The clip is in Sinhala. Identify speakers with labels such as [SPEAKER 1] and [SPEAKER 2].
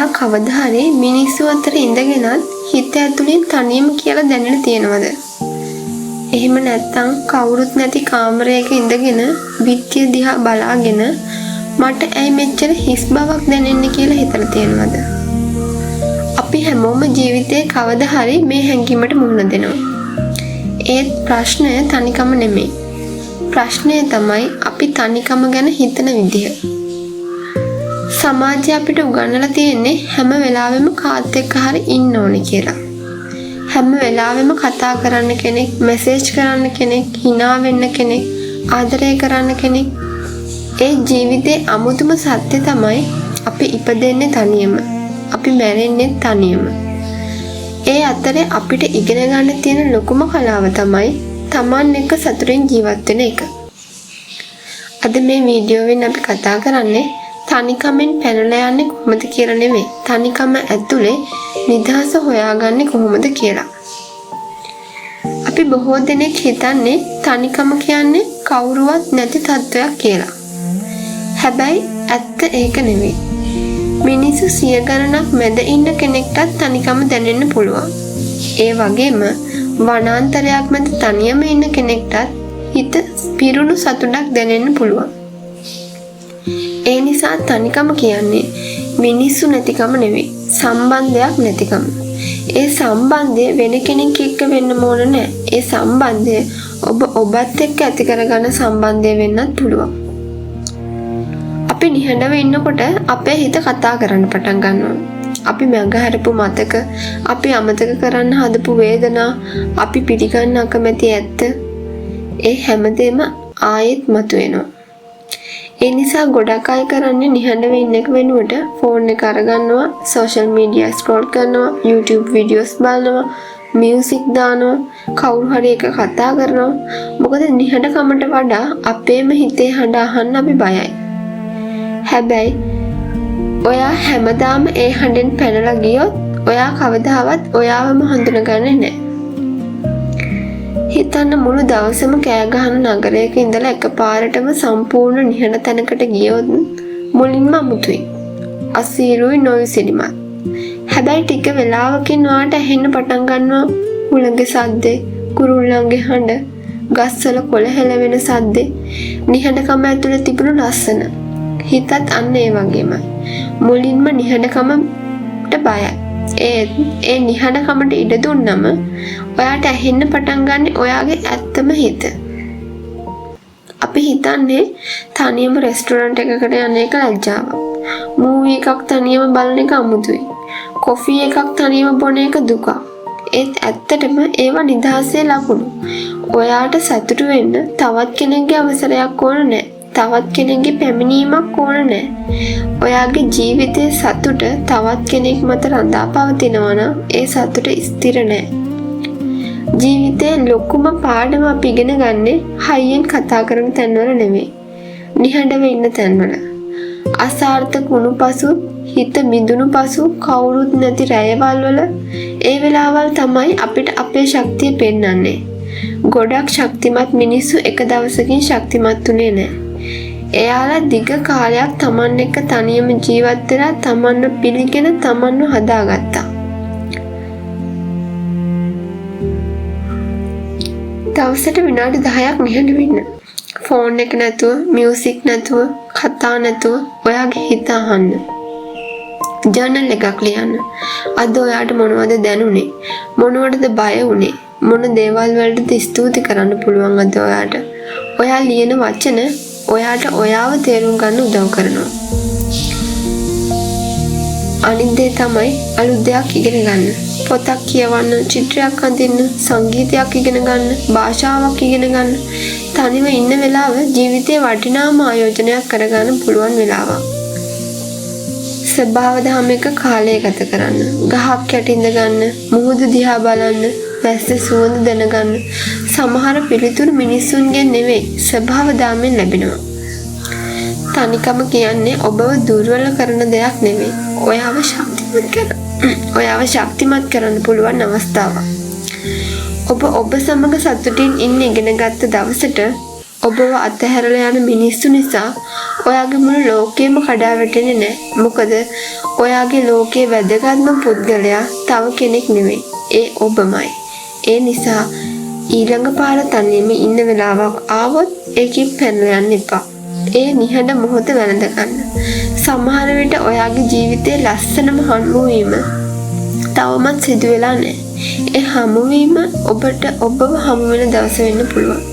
[SPEAKER 1] ඔයා කවදා හරි මිනිස්සු අතර ඉඳගෙනත් හිත ඇතුලෙන් තනියම කියලා දැනෙලා තියෙනවද? එහෙම නැත්නම් කවුරුත් නැති කාමරයක ඉඳගෙන බිත්තිය දිහා බලාගෙන මට ඇයි මෙච්චර හිස් බවක් දැනෙන්නේ කියලා හිතලා තියෙනවද? අපි හැමෝම ජීවිතේ කවදා හරි මේ හැඟීමට මුහුණ දෙනවා. ඒත් ප්‍රශ්නය තනිකම නෙමෙයි. ප්‍රශ්නය තමයි අපි තනිකම ගැන හිතන විදිහ. සමාජය අපිට උගන්වලා තියෙන්නේ හැම වෙලාවෙම කාත් එක්ක හරි ඉන්න ඕනේ කියලා. හැම වෙලාවෙම කතා කරන්න කෙනෙක්, මෙසේජ් කරන්න කෙනෙක්, hina වෙන්න කෙනෙක්, ආදරය කරන්න කෙනෙක්. ඒ ජීවිතේ අමුතුම සත්‍ය තමයි අපි ඉපදෙන්නේ තනියම. අපි මැරෙන්නේ තනියම. ඒ අතරේ අපිට ඉගෙන ගන්න තියෙන ලොකුම කලාව තමයි Taman එක්ක සතුටින් ජීවත් වෙන එක. අද මේ වීඩියෝවෙන් අපි කතා කරන්නේ තනිකමෙන් පැනලා යන්නේ කොහොමද කියලා නෙමෙයි. තනිකම ඇතුලේ නිදහස හොයාගන්නේ කොහොමද කියලා. අපි බොහෝ දෙනෙක් හිතන්නේ තනිකම කියන්නේ කවුරුවත් නැති තත්වයක් කියලා. හැබැයි ඇත්ත ඒක නෙමෙයි. මිනිස්සු සිය ගණනක් මැද ඉන්න කෙනෙක්ටත් තනිකම දැනෙන්න පුළුවන්. ඒ වගේම වනාන්තරයක් මැද තනියම ඉන්න කෙනෙක්ටත් හිත පිරුණු සතුටක් දැනෙන්න පුළුවන්. ඒ නිසා තනිකම කියන්නේ මිනිස්සු නැතිකම නෙවෙයි, සම්බන්ධයක් නැතිකම. ඒ සම්බන්ධය වෙන කෙනෙක් එක්ක වෙන්න ඕන නෑ. ඒ සම්බන්ධය ඔබත් එක්ක ඇති කරගන්න සම්බන්ධය වෙන්නත් පුළුවන්. අපි නිහඬව ඉන්නකොට අපේ හිත කතා කරන්න පටන් ගන්නවා. අපි මඟහැරපු මතක, අපි අමතක කරන්න හදපු වේදනා, අපි පිළිගන්න අකමැති ඇත්ත, ඒ හැමදේම ආයෙත් මතුවෙනවා. ඒ නිසා ගොඩක් අය කරන්නේ නිහඬව ඉන්න එක වෙනුවට ෆෝන් එක අරගන්නවා, සෝෂල් මීඩියා ස්ක්‍රෝල් කරනවා, YouTube වීඩියෝස් බලනවා, මියුසික් දානවා, කවුරු හරි එක කතා කරනවා. මොකද නිහඬකමට වඩා අපේම හිතේ හඬ අහන්න අපි බයයි. හැබැයි ඔයා හැමදාම ඒ හඬෙන් පැනලා ගියොත් ඔයා කවදාවත් ඔයාවම හඳුනගන්නේ නැහැ. හිතන්න මුළු දවසම කෑ ගහන නගරයක ඉඳලා එකපාරටම සම්පූර්ණ නිහඬ තැනකට ගියොත් මුලින්ම අමුතුයි. අසීරුයි නොයසිලිමත්. හැබැයි ටික වෙලාවකින් ඔයාට ඇහෙන්න පටන් ගන්නවා හුළඟේ සද්දේ, කුරුල්ලන්ගේ හඬ, ගස්වල කොළ හැලවෙන සද්දේ, නිහඬකම ඇතුළේ තිබුණු ලස්සන. හිතත් අන්න ඒ වගේමයි. මුලින්ම නිහඬකමට බයයි. ඒ නිහඬකමට ඉඩ දුන්නම ඔයාට ඇහෙන්න පටන් ගන්න ඔයාගේ ඇත්තම හිත. අපි හිතන්නේ තනියම රෙස්ටොරන්ට් එකකට යන එක ලැජ්ජාවක්. මූවි එකක් තනියම බලන එක අමුතුයි. කොෆි එකක් තනියම බොන එක දුකක්. ඒත් ඇත්තටම ඒවා නිදහසේ ලකුණු. ඔයාට සතුටු වෙන්න තවත් කෙනෙක්ගේ අවසරයක් ඕන නැහැ. තවත් කෙනෙක්ගේ පැමිණීමක් ඕන නැහැ. ඔයාගේ ජීවිතයේ සතුට තවත් කෙනෙක් මත රඳා පවතිනවා නම් ඒ සතුට ස්ථිර නැහැ. ජීවිතේ ලොකුම පාඩම අපි ඉගෙන ගන්නේ හයියෙන් කතා කරන තැන්වල නෙමෙයි. නිහඬව ඉන්න තැන්වල. අසාර්ථක වුණු පසු, හිත මිදුණු පසු කවුරුත් නැති රැයවල් වල ඒ වෙලාවල් තමයි අපිට අපේ ශක්තිය පෙන්වන්නේ. ගොඩක් ශක්තිමත් මිනිස්සු එක දවසකින් ශක්තිමත් උනේ නැහැ. එයාලා දිග කාලයක් Taman එක්ක තනියම ජීවත් වෙලා Tamanව පිළිගෙන Tamanව හදාගත්තා. දවසට විනාඩි 10ක් නිහඬව ඉන්න. ෆෝන් එක නැතුව, මියුසික් නැතුව, කතා නැතුව ඔයාගේ හිත අහන්න. ජර්නල් එකක් ලියන්න. අද ඔයාට මොනවද දැනුනේ? මොනවටද බය වුනේ? මොන දේවල් වලටද ස්තුති කරන්න පුළුවන් අද ඔයාට? ඔයා ලියන වචන ඔයාට ඔයාව තේරුම් ගන්න උදව් කරනවා. අනිත් දේ තමයි අලුත් දෙයක් ඉගෙන ගන්න. පොතක් කියවන්න, චිත්‍රයක් අඳින්න, සංගීතයක් ඉගෙන ගන්න, භාෂාවක් ඉගෙන ගන්න. තනිව ඉන්න වෙලාව ජීවිතේ වටිනාම ආයෝජනයක් කරගන්න පුළුවන් වෙලාවක්. ස්වභාව ධර්මයක කාලය ගත කරන්න, ගහක් යට ඉඳ ගන්න, මුහුද දිහා බලන්න, වැස්ස සුවඳ දැනගන්න. සමහර පිළිතුරු මිනිසුන්ගෙන් නෙවෙයි, ස්වභාව ධර්මයෙන් ලැබෙනවා. තනිකම කියන්නේ ඔබව දුර්වල කරන දෙයක් නෙවෙයි. ඔයාව ශක්තිමත් කරන්න පුළුවන් අවස්ථාවක්. ඔබ සමග සතුටින් ඉන්න ඉගෙන ගත්ත දවසට ඔබව අතහැරලා යන මිනිස්සු නිසා ඔයාගේ මුළු ලෝකෙම කඩා වැටෙන්නේ නැහැ. මොකද ඔයාගේ ලෝකයේ වැදගත්ම පුද්ගලයා තව කෙනෙක් නෙවෙයි. ඒ ඔබමයි. ඒ නිසා ඊළඟ පාර තනියම ඉන්න වෙලාවක් ආවොත් ඒකෙන් පැනලා යන්න එපා. ඒ නිහඬ මොහොත වැළඳ ගන්න. සමහර විට ඔයාගේ ජීවිතයේ ලස්සනම හමුවීම තවමත් සිදු වෙලා නැහැ. ඒ හමුවීම ඔබට ඔබව හමු වෙන දවස වෙන්න පුළුවන්.